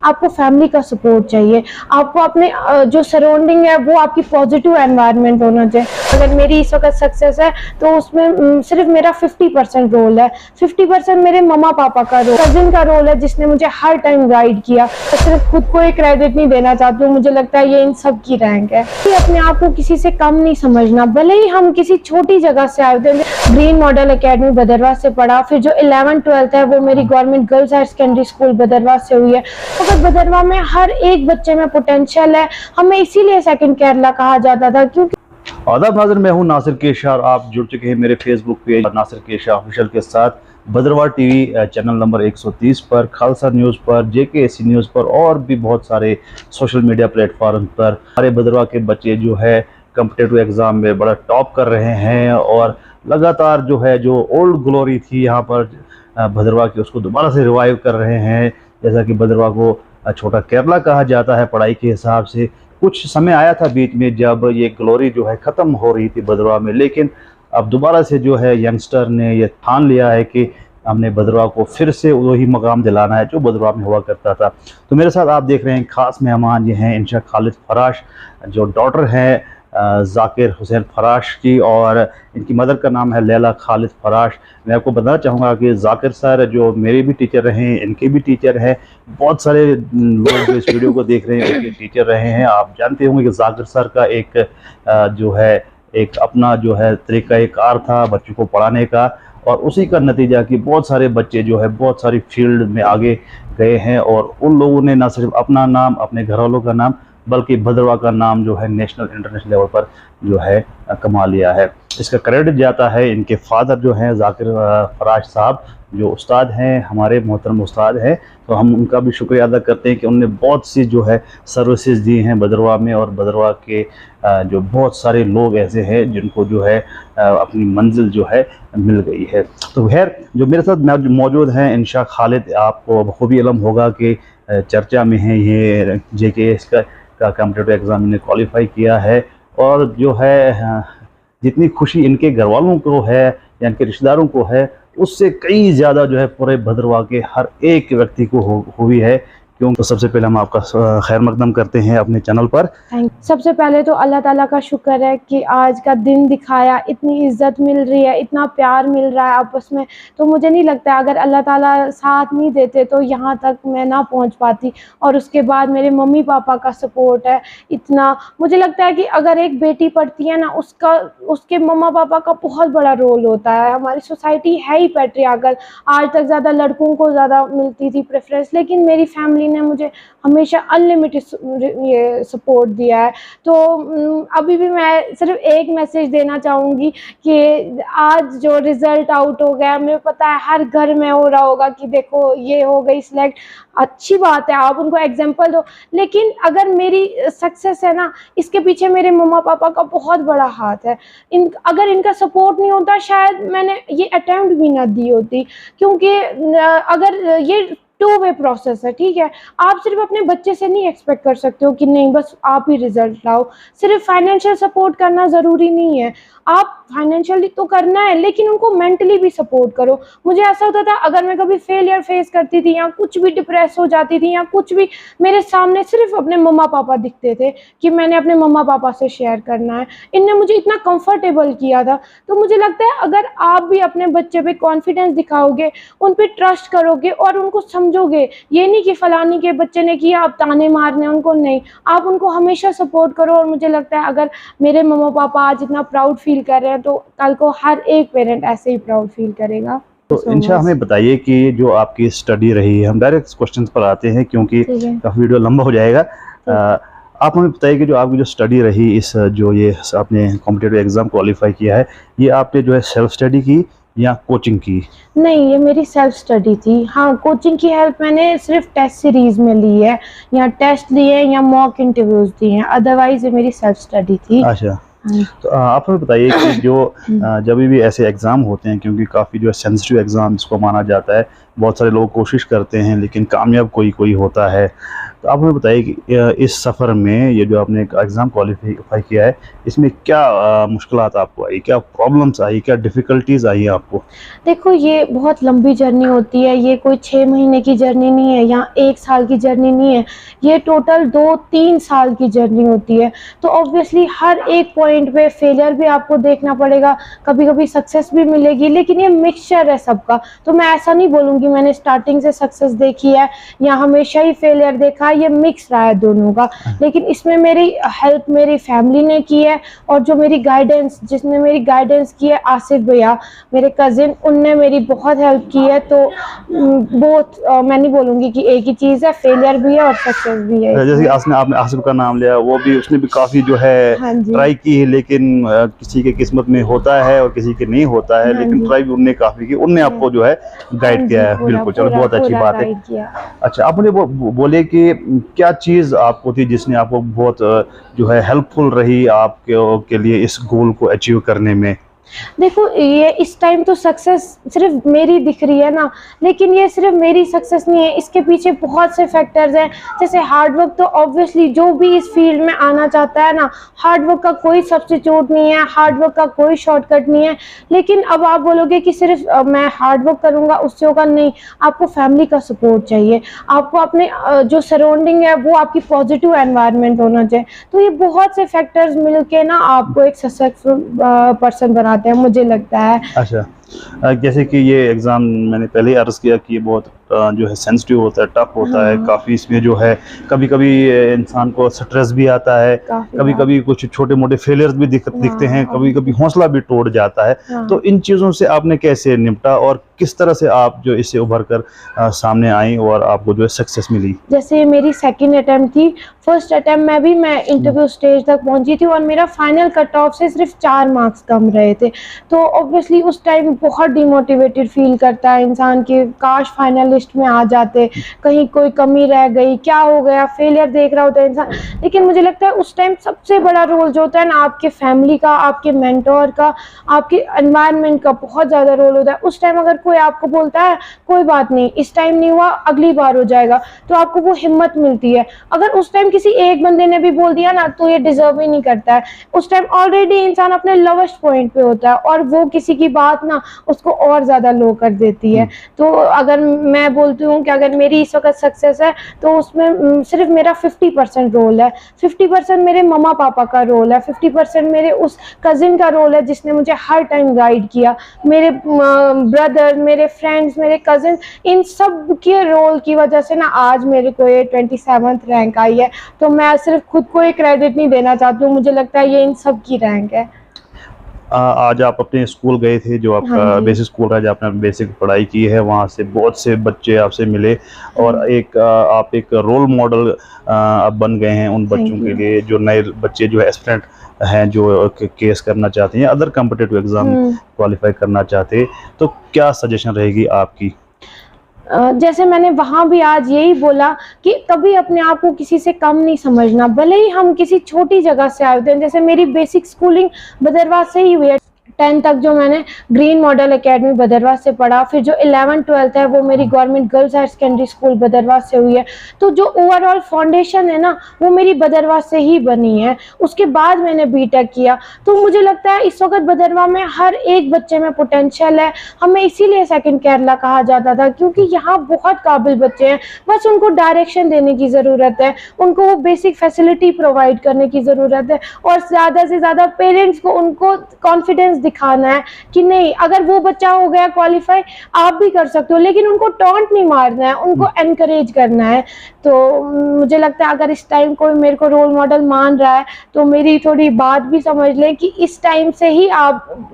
आपको फैमिली का सपोर्ट चाहिए, आपको अपने जो सराउंडिंग है वो आपकी पॉजिटिव एनवायरनमेंट होना चाहिए। अगर मेरी इस वक्त सक्सेस है तो उसमें सिर्फ मेरा 50% रोल है, 50% मेरे मम्मा पापा का रोल, कजिन का रोल है जिसने मुझे हर टाइम गाइड किया। तो सिर्फ खुद को एक क्रेडिट नहीं देना चाहती हूँ, मुझे लगता है ये इन सब की रैंक है। अपने आप को किसी से कम नहीं समझना, भले ही हम किसी छोटी जगह से आए थे। ग्रीन मॉडल एकेडमी भदरवा से पढ़ा, फिर जो 11th-12th है वो मेरी government girls higher secondary school Bhadarwa से हुई है। तो भदरवा में हर एक बच्चे में पोटेंशियल है, हमें इसीलिए सेकंड केरला कहा जाता था। क्योंकि आदाब नाज़रीन, मैं हूं नासिर केशार। आप जुड़ चुके हैं मेरे फेसबुक पेज नासिर केशार ऑफिशियल के साथ, भदरवा टीवी चैनल नंबर 130 पर, खालसा न्यूज़ पर, JKSC न्यूज़ पर और भी बहुत सारे सोशल मीडिया प्लेटफॉर्म पर। हमारे भदरवा के बच्चे जो है कॉम्पिटिटिव एग्ज़ाम में बड़ा टॉप कर रहे हैं और लगातार जो है जो ओल्ड ग्लोरी थी यहाँ पर भदरवा की, उसको दोबारा से रिवाइव कर रहे हैं। जैसा कि भदरवा को छोटा केरला कहा जाता है पढ़ाई के हिसाब से। कुछ समय आया था बीच में जब ये ग्लोरी जो है ख़त्म हो रही थी भदरवा में, लेकिन अब दोबारा से जो है यंगस्टर ने ये ठान लिया है कि हमने भदरवा को फिर से वही मकाम दिलाना है जो भदरवा में हुआ करता था। तो मेरे साथ आप देख रहे हैं खास मेहमान ये हैं इंशा खालिद फराश, जो डॉटर हैं जाकिर हुसैन फराश की, और इनकी मदर का नाम है लैला खालिद फराश। मैं आपको बताना चाहूँगा कि जाकिर सर जो मेरे भी टीचर रहे हैं, इनके भी टीचर हैं। बहुत सारे लोग जो इस वीडियो को देख रहे हैं उनके टीचर रहे हैं। आप जानते होंगे कि जाकिर सर का एक जो है एक अपना जो है तरीका कार था बच्चों को पढ़ाने का, और उसी का नतीजा कि बहुत सारे बच्चे जो है बहुत सारी फील्ड में आगे गए हैं, और उन लोगों ने न सिर्फ अपना नाम, अपने घर वालों का नाम, बल्कि भदरवा का नाम जो है नेशनल इंटरनेशनल लेवल पर जो है कमा लिया है। इसका क्रेडिट जाता है इनके फादर जो हैं जाकिर फराश साहब, जो उस्ताद हैं, हमारे मोहतरम उस्ताद हैं। तो हम उनका भी शुक्रिया अदा करते हैं कि उन्होंने बहुत सी जो है सर्विसेज दी हैं भदरवा में, और भदरवा के जो बहुत सारे लोग ऐसे हैं जिनको जो है अपनी मंजिल जो है मिल गई है। तो खैर, जो मेरे साथ मौजूद हैं इंशा खालिद, आपको बखूबी इल्म होगा कि चर्चा में है ये JKS का कॉम्पिटिटिव एग्ज़ाम ने क्वालिफाई किया है, और जो है जितनी खुशी इनके घर वालों को है या इनके रिश्तेदारों को है, उससे कई ज़्यादा जो है पूरे भदरवा के हर एक व्यक्ति को हुई है। क्यों? तो सबसे पहले हम आपका खैर मकदम करते हैं अपने चैनल पर। सबसे पहले तो अल्लाह ताला का शुक्र है कि आज का दिन दिखाया, इतनी इज्जत मिल रही है, इतना प्यार मिल रहा है आपस में। तो मुझे नहीं लगता अगर अल्लाह ताला साथ नहीं देते तो यहाँ तक मैं ना पहुँच पाती। और उसके बाद मेरे मम्मी पापा का सपोर्ट है इतना। मुझे लगता है कि अगर एक बेटी पढ़ती है ना, उसके मम्मा पापा का बहुत बड़ा रोल होता है। हमारी सोसाइटी है ही पैट्रियार्कल, आज तक ज़्यादा लड़कों को ज़्यादा मिलती थी प्रेफरेंस, लेकिन मेरी फैमिली ने मुझे हमेशा अनलिमिटेड ये सपोर्ट दिया है। तो अभी भी मैं सिर्फ एक मैसेज देना चाहूँगी कि आज जो रिज़ल्ट आउट हो गया, मुझे पता है हर घर में हो रहा होगा कि देखो ये हो गई सिलेक्ट, अच्छी बात है, आप उनको एग्जाम्पल दो। लेकिन अगर मेरी सक्सेस है ना, इसके पीछे मेरे मम्मा पापा का बहुत बड़ा हाथ है। अगर इनका सपोर्ट नहीं होता शायद मैंने ये अटेम्प्ट भी ना दी होती। क्योंकि अगर ये 2 वे प्रोसेस है, ठीक है। आप सिर्फ अपने बच्चे से नहीं एक्सपेक्ट कर सकते हो कि नहीं बस आप ही रिजल्ट लाओ। सिर्फ फाइनेंशियल सपोर्ट करना ज़रूरी नहीं है, आप फाइनेंशियली तो करना है लेकिन उनको मेंटली भी सपोर्ट करो। मुझे ऐसा होता था अगर मैं कभी फेलियर फेस करती थी या कुछ भी डिप्रेस हो जाती थी या कुछ भी, मेरे सामने सिर्फ अपने मम्मा पापा दिखते थे कि मैंने अपने मम्मा पापा से शेयर करना है। इनने मुझे इतना कंफर्टेबल किया था। तो मुझे लगता है अगर आप भी अपने बच्चे पे कॉन्फिडेंस दिखाओगे, उन पे ट्रस्ट करोगे और उनको समझोगे, ये नहीं कि फलानी के बच्चे ने किया आप ताने मारने उनको, नहीं, आप उनको हमेशा सपोर्ट करो। और मुझे लगता है अगर मेरे मम्मा पापा आज इतना प्राउड फील कर रहे हैं तो कल को हर एक पेरेंट ऐसे ही प्राउड फील करेगा। तो इंशा हमें बताइए कि जो आपकी स्टडी रही है, हम डायरेक्ट क्वेश्चंस पर आते हैं क्योंकि काफ़ी वीडियो लंबा हो जाएगा। आप हमें बताइए कि जो आपकी जो स्टडी रही, इस जो ये आपने कॉम्पिटिटिव एग्ज़ाम क्वालिफाई किया है, ये आपने जो है सेल्फ स्टडी की या कोचिंग की? नहीं, ये मेरी सेल्फ स्टडी थी। हाँ, कोचिंग की हेल्प मैंने सिर्फ टेस्ट सीरीज में ली है, या टेस्ट लिए या मॉक इंटरव्यूज दिए हैं, अदरवाइज ये मेरी सेल्फ स्टडी थी। अच्छा, तो आप हमें बताइए कि जो जब भी ऐसे एग्ज़ाम होते हैं, क्योंकि काफ़ी जो है सेंसिटिव एग्ज़ाम इसको माना जाता है, बहुत सारे लोग कोशिश करते हैं लेकिन कामयाब कोई कोई होता है। तो आप हमें बताइए कि इस सफ़र में ये जो आपने एक एग्ज़ाम क्वालिफाई किया है, इसमें क्या मुश्किलात आपको आई, क्या प्रॉब्लम्स आई, क्या डिफ़िकल्टीज़ आई आपको? देखो, ये बहुत लंबी जर्नी होती है, ये कोई 6 महीने की जर्नी नहीं है या 1 साल की जर्नी नहीं है, ये टोटल 2-3 साल की जर्नी होती है। तो ऑब्वियसली हर एक पॉइंट पे फेलियर भी आपको देखना पड़ेगा, कभी-कभी सक्सेस भी मिलेगी, लेकिन ये मिक्सचर है सबका। तो मैं ऐसा नहीं बोलूँगी मैंने स्टार्टिंग से सक्सेस देखी है या हमेशा ही फेलियर देखा है, ये मिक्स रहा है दोनों का। लेकिन इसमें मेरी हेल्प मेरी फैमिली ने की है, और जो मेरी गाइडेंस जिसने मेरी गाइडेंस की है, आसिफ भैया, मेरे कज़िन, उनने मेरी बहुत हेल्प की है। तो मैं नहीं बोलूँगी कि एक ही चीज़ है, फेलियर भी है और सक्सेस भी है जैसे कि इसमें। आपने आसिफ का नाम लिया, वो भी उसने भी काफ़ी जो है हाँ जी। ट्राई की है, लेकिन किसी के किस्मत में होता है और किसी के नहीं होता है, हाँ लेकिन जी। ट्राई भी उनने काफ़ी की, उनने आपको जो है हाँ गाइड जी, किया है। पूरा, बिल्कुल, चलो पूरा, बहुत अच्छी पूरा बात है। गाइड किया। अच्छा, आप मुझे बोले कि क्या चीज़ आपको थी जिसने आपको बहुत जो है हेल्पफुल रही आपके के लिए इस गोल को अचीव करने में? देखो, ये इस टाइम तो सक्सेस सिर्फ मेरी दिख रही है ना, लेकिन ये सिर्फ मेरी सक्सेस नहीं है, इसके पीछे बहुत से फैक्टर्स हैं। जैसे हार्ड वर्क, तो ऑब्वियसली जो भी इस फील्ड में आना चाहता है ना, हार्ड वर्क का कोई सब्स्टिट्यूट नहीं है, हार्ड वर्क का कोई शॉर्टकट नहीं है। लेकिन अब आप बोलोगे कि सिर्फ मैं हार्ड वर्क करूँगा उससे होगा, नहीं। आपको फैमिली का सपोर्ट चाहिए, आपको अपने जो सराउंडिंग है वो आपकी पॉजिटिव एनवायरनमेंट होना चाहिए। तो ये बहुत से फैक्टर्स मिलके ना आपको एक सक्सेसफुल पर्सन बनाते हैं, मुझे लगता है। अच्छा, जैसे कि ये एग्ज़ाम मैंने पहले ही अर्ज़ किया कि ये बहुत जो है सेंसिटिव होता है, टफ होता है, हाँ, काफ़ी इसमें जो है कभी-कभी इंसान को स्ट्रेस भी आता है, काफ़ी ज़्यादा। कभी-कभी कुछ छोटे-मोटे फेलियर्स भी दिखते हैं, हाँ, कभी-कभी हौसला भी टूट जाता है। हाँ। तो इन चीज़ों से आपने कैसे निपटा और किस तरह से आप जो इससे उभर कर सामने आई और आपको जो है सक्सेस मिली? जैसे ये मेरी सेकंड अटेम्प्ट थी, फर्स्ट अटेम्प्ट में भी मैं इंटरव्यू स्टेज तक पहुंची थी और मेरा फाइनल कट ऑफ से सिर्फ 4 मार्क्स कम रहे थे। तो ऑब्वियसली उस टाइम बहुत डिमोटिवेटेड फील करता है इंसान कि काश फाइनल लिस्ट में आ जाते, कहीं कोई कमी रह गई, क्या हो गया, फेलियर देख रहा होता है इंसान। लेकिन मुझे लगता है उस टाइम सबसे बड़ा रोल जो होता है ना, आपके फैमिली का, आपके मेंटोर का, आपके एनवायरनमेंट का बहुत ज़्यादा रोल होता है। उस टाइम अगर कोई आपको बोलता है कोई बात नहीं, इस टाइम नहीं हुआ, अगली बार हो जाएगा, तो आपको वो हिम्मत मिलती है। अगर उस टाइम किसी एक बंदे ने भी बोल दिया ना, तो ये डिजर्व ही नहीं करता है। उस टाइम ऑलरेडी इंसान अपने लोवेस्ट पॉइंट पे होता है और वो किसी की बात ना उसको और ज़्यादा लो कर देती है। तो अगर मैं बोलती हूँ कि अगर मेरी इस वक्त सक्सेस है, तो उसमें सिर्फ मेरा 50% रोल है, 50% मेरे मम्मा पापा का रोल है, 50% मेरे उस कज़िन का रोल है जिसने मुझे हर टाइम गाइड किया, मेरे ब्रदर, मेरे फ्रेंड्स, मेरे कज़िन, इन सब के रोल की वजह से ना आज मेरे को ये 27th रैंक आई है। तो मैं सिर्फ खुद को एक क्रेडिट नहीं देना चाहती हूँ, मुझे लगता है ये इन सब की रैंक है। आज आप अपने स्कूल गए थे, जो आपका हाँ जी। बेसिक स्कूल है जहाँ आपने बेसिक पढ़ाई की है, वहाँ से बहुत से बच्चे आपसे मिले और एक आप एक रोल मॉडल अब बन गए हैं उन थैंक बच्चों के यू। लिए जो नए बच्चे जो है एस्पिरेंट हैं, जो केस करना चाहते हैं, अदर कॉम्पिटिटिव एग्ज़ाम क्वालिफाई करना चाहते हैं, तो क्या सजेशन रहेगी आपकी? जैसे मैंने वहाँ भी आज यही बोला कि कभी अपने आप को किसी से कम नहीं समझना, भले ही हम किसी छोटी जगह से आए होते हैं। जैसे मेरी बेसिक स्कूलिंग भदरवा से ही हुई है, 10th तक जो मैंने ग्रीन मॉडल एकेडमी भदरवा से पढ़ा, फिर जो 11th 12th है वो मेरी government girls higher secondary school Bhadarwa से हुई है। तो जो ओवरऑल फाउंडेशन है ना, वो मेरी भदरवा से ही बनी है। उसके बाद मैंने बीटेक किया। तो मुझे लगता है इस वक्त भदरवा में हर एक बच्चे में पोटेंशियल है। हमें इसीलिए सेकंड केरला कहा जाता था, क्योंकि यहाँ बहुत काबिल बच्चे हैं, बस उनको डायरेक्शन देने की ज़रूरत है, उनको वो बेसिक फैसिलिटी प्रोवाइड करने की ज़रूरत है और ज़्यादा से ज़्यादा पेरेंट्स को उनको कॉन्फिडेंस दिखाना है कि नहीं, अगर वो बच्चा हो गया क्वालिफाई, आप भी कर सकते हो। लेकिन उनको टॉन्ट नहीं मारना है, उनको एनकरेज करना है। तो मुझे लगता है अगर इस टाइम कोई मेरे को रोल मॉडल मान रहा है, तो मेरी थोड़ी बात भी समझ लें कि इस टाइम से ही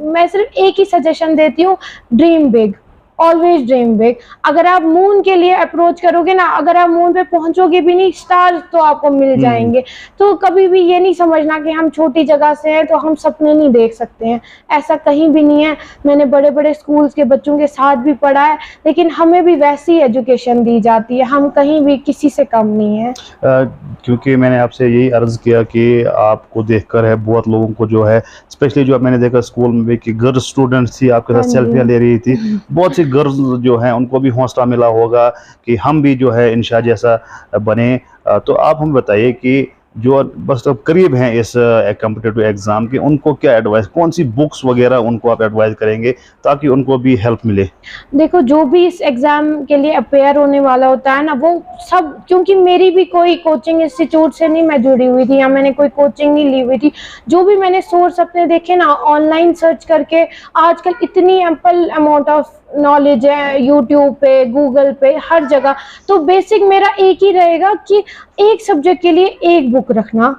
मैं सिर्फ एक ही सजेशन देती हूँ, dream big, always dream big. अगर आप मून के लिए अप्रोच करोगे ना, अगर आप मून पे पहुंचोगे भी नहीं, स्टार्स तो आपको मिल जाएंगे। तो कभी भी ये नहीं समझना कि हम छोटी जगह से हैं तो हम सपने नहीं देख सकते हैं, ऐसा कहीं भी नहीं है। मैंने बड़े बड़े स्कूल्स के बच्चों के साथ भी पढ़ा है, लेकिन हमें भी वैसी एजुकेशन दी जाती है, हम कहीं भी किसी से कम नहीं है। क्योंकि मैंने आपसे यही अर्ज़ किया कि आपको देखकर है बहुत लोगों को जो है, स्पेशली जो मैंने देखा स्कूल में भी कि गर्ल्स स्टूडेंट्स थी आपके साथ हाँ सेल्फियाँ जी। ले रही थी, बहुत सी गर्ल्स जो हैं उनको भी हौसला मिला होगा कि हम भी जो है इंशा जैसा बने। तो आप हमें बताइए कि जो बस अब करीब हैं इस कॉम्पिटिटिव एग्ज़ाम के, उनको क्या एडवाइस, कौन सी बुक्स वगैरह उनको आप एडवाइस करेंगे ताकि उनको भी हेल्प मिले? देखो, जो भी इस एग्ज़ाम के लिए अपेयर होने वाला होता है ना, वो सब, क्योंकि मेरी भी कोई कोचिंग इंस्टीट्यूट से नहीं मैं जुड़ी हुई थी या मैंने कोई कोचिंग नहीं ली हुई थी। जो भी मैंने सोर्स अपने देखे ना, ऑनलाइन सर्च करके, आजकल इतनी एम्पल अमाउंट ऑफ नॉलेज है यूट्यूब पे, गूगल पे, हर जगह। तो बेसिक मेरा एक ही रहेगा कि एक सब्जेक्ट के लिए एक बुक रखना,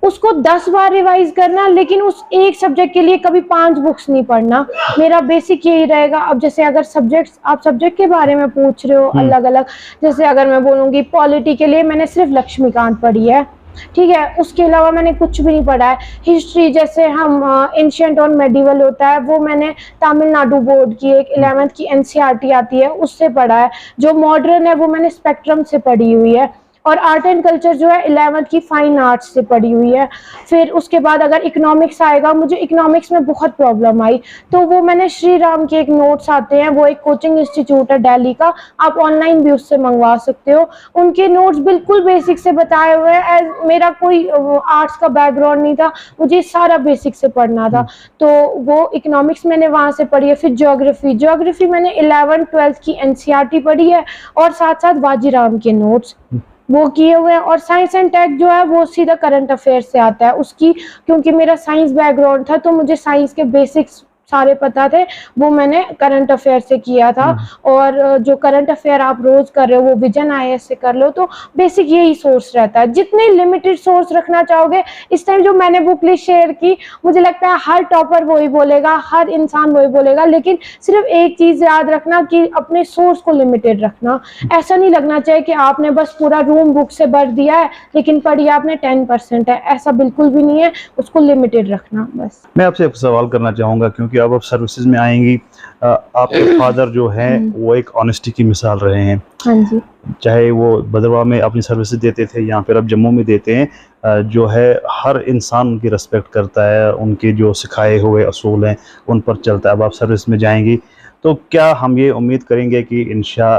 उसको 10 बार रिवाइज करना, लेकिन उस एक सब्जेक्ट के लिए कभी 5 बुक्स नहीं पढ़ना। मेरा बेसिक यही रहेगा। अब जैसे अगर आप सब्जेक्ट के बारे में पूछ रहे हो अलग अलग, जैसे अगर मैं बोलूँगी पॉलिटी के लिए मैंने सिर्फ लक्ष्मीकांत पढ़ी है, ठीक है, उसके अलावा मैंने कुछ भी नहीं पढ़ा है। हिस्ट्री जैसे हम एंशिएंट और मेडिवल होता है, वो मैंने तमिलनाडु बोर्ड की एक 11th की एनसीईआरटी आती है उससे पढ़ा है। जो मॉडर्न है वो मैंने स्पेक्ट्रम से पढ़ी हुई है। और आर्ट एंड कल्चर जो है 11th की फाइन आर्ट्स से पढ़ी हुई है। फिर उसके बाद अगर इकोनॉमिक्स आएगा, मुझे इकोनॉमिक्स में बहुत प्रॉब्लम आई, तो वो मैंने श्री राम के एक नोट्स आते हैं, वो एक कोचिंग इंस्टीट्यूट है दिल्ली का, आप ऑनलाइन भी उससे मंगवा सकते हो। उनके नोट्स बिल्कुल बेसिक से बताए हुए हैं। एज मेरा कोई आर्ट्स का बैकग्राउंड नहीं था, मुझे सारा बेसिक से पढ़ना था, तो वो इकोनॉमिक्स मैंने वहाँ से पढ़ी है। फिर ज्योग्राफी मैंने 11th-12th की एनसीईआरटी पढ़ी है और साथ साथ बाजीराम के नोट्स वो किए हुए हैं। और साइंस एंड टेक जो है वो सीधा करंट अफेयर से आता है उसकी, क्योंकि मेरा साइंस बैकग्राउंड था तो मुझे साइंस के बेसिक्स सारे पता थे, वो मैंने करंट अफेयर से किया था। और जो करंट अफेयर आप रोज कर रहे हो वो विजन आईएएस से कर लो। तो बेसिक यही सोर्स रहता है। जितने लिमिटेड सोर्स रखना चाहोगे, इस टाइम जो मैंने बुक लिस्ट शेयर की, मुझे लगता है हर टॉपर वही बोलेगा, हर इंसान वही बोलेगा, लेकिन सिर्फ एक चीज याद रखना कि अपने सोर्स को लिमिटेड रखना। ऐसा नहीं लगना चाहिए कि आपने बस पूरा रूम बुक से भर दिया है लेकिन पढ़ी आपने 10% है, ऐसा बिल्कुल भी नहीं है, उसको लिमिटेड रखना बस। मैं आपसे एक सवाल करना चाहूँगा, क्योंकि अब सर्विसेज में आएंगी, आपके फादर जो हैं वो एक ऑनेस्टी की मिसाल रहे हैं। हाँ जी। चाहे वो भद्रवाह में अपनी सर्विसेज देते थे या फिर अब जम्मू में देते हैं, जो है हर इंसान उनकी रिस्पेक्ट करता है, उनके जो सिखाए हुए असूल हैं उन पर चलता है। अब आप सर्विस में जाएंगी तो क्या हम ये उम्मीद करेंगे कि इंशा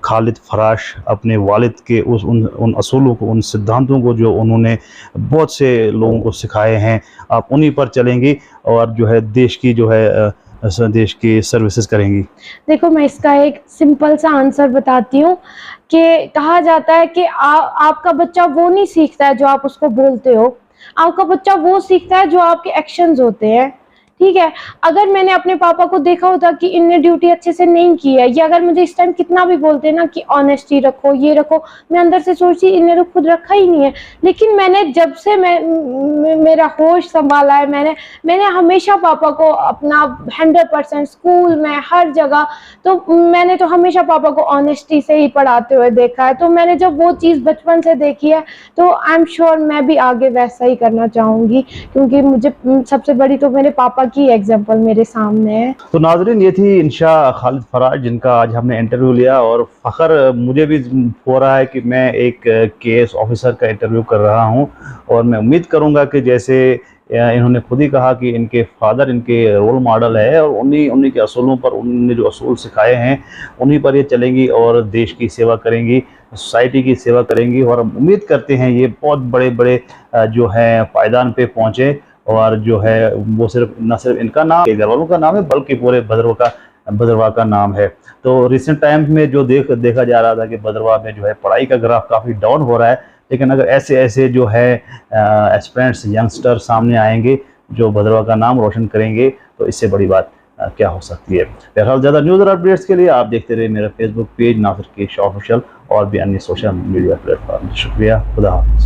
खालिद फराश अपने वालिद के उन असूलों को, उन सिद्धांतों को जो उन्होंने बहुत से लोगों को सिखाए हैं, आप उन्हीं पर चलेंगी और जो है देश की सर्विसेज करेंगी? देखो, मैं इसका एक सिंपल सा आंसर बताती हूँ कि कहा जाता है कि आपका बच्चा वो नहीं सीखता है जो आप उसको बोलते हो, आपका बच्चा वो सीखता है जो आपके एक्शंस होते हैं, ठीक है। अगर मैंने अपने पापा को देखा होता कि इनने ड्यूटी अच्छे से नहीं की है, या अगर मुझे इस टाइम कितना भी बोलते ना कि ऑनेस्टी रखो, ये रखो, मैं अंदर से सोचती इन्हें तो खुद रखा ही नहीं है। लेकिन मैंने जब से मेरा होश संभाला है, मैंने हमेशा पापा को अपना 100% स्कूल में हर जगह, तो मैंने तो हमेशा पापा को ऑनेस्टी से ही पढ़ाते हुए देखा है। तो मैंने जब वो चीज़ बचपन से देखी है तो आई एम श्योर मैं भी आगे वैसा ही करना चाहूँगी, क्योंकि मुझे सबसे बड़ी तो मेरे पापा की एग्जांपल मेरे सामने है। तो नाज़रीन, ये थी इंशा खालिद फराज जिनका आज हमने इंटरव्यू लिया, और फ़ख्र मुझे भी हो रहा है कि मैं एक केएस ऑफिसर का इंटरव्यू कर रहा हूं। और मैं उम्मीद करूंगा कि जैसे इन्होंने खुद ही कहा कि इनके फादर इनके रोल मॉडल है और उन्हीं के असूलों पर, उन्होंने जो असूल सिखाए हैं उन्हीं पर ये चलेंगी और देश की सेवा करेंगी, सोसाइटी की सेवा करेंगी। और हम उम्मीद करते हैं ये बहुत बड़े बड़े जो है पायदान पे पहुँचे, और जो है वो न सिर्फ इनका नाम, घर वालों का नाम है, बल्कि पूरे भद्रवाह का नाम है। तो रिसेंट टाइम्स में जो देखा जा रहा था कि भद्रवाह में जो है पढ़ाई का ग्राफ काफ़ी डाउन हो रहा है, लेकिन अगर ऐसे जो है एस्पिरेंट्स, यंगस्टर सामने आएंगे जो भद्रवाह का नाम रोशन करेंगे, तो इससे बड़ी बात क्या हो सकती है। बहरहाल, ज़्यादा न्यूज़ और अपडेट्स के लिए आप देखते रहिए मेरा फेसबुक पेज नासिर केशा ऑफिशियल और भी अन्य सोशल मीडिया प्लेटफॉर्म। शुक्रिया, खुदा हाफ़िज़।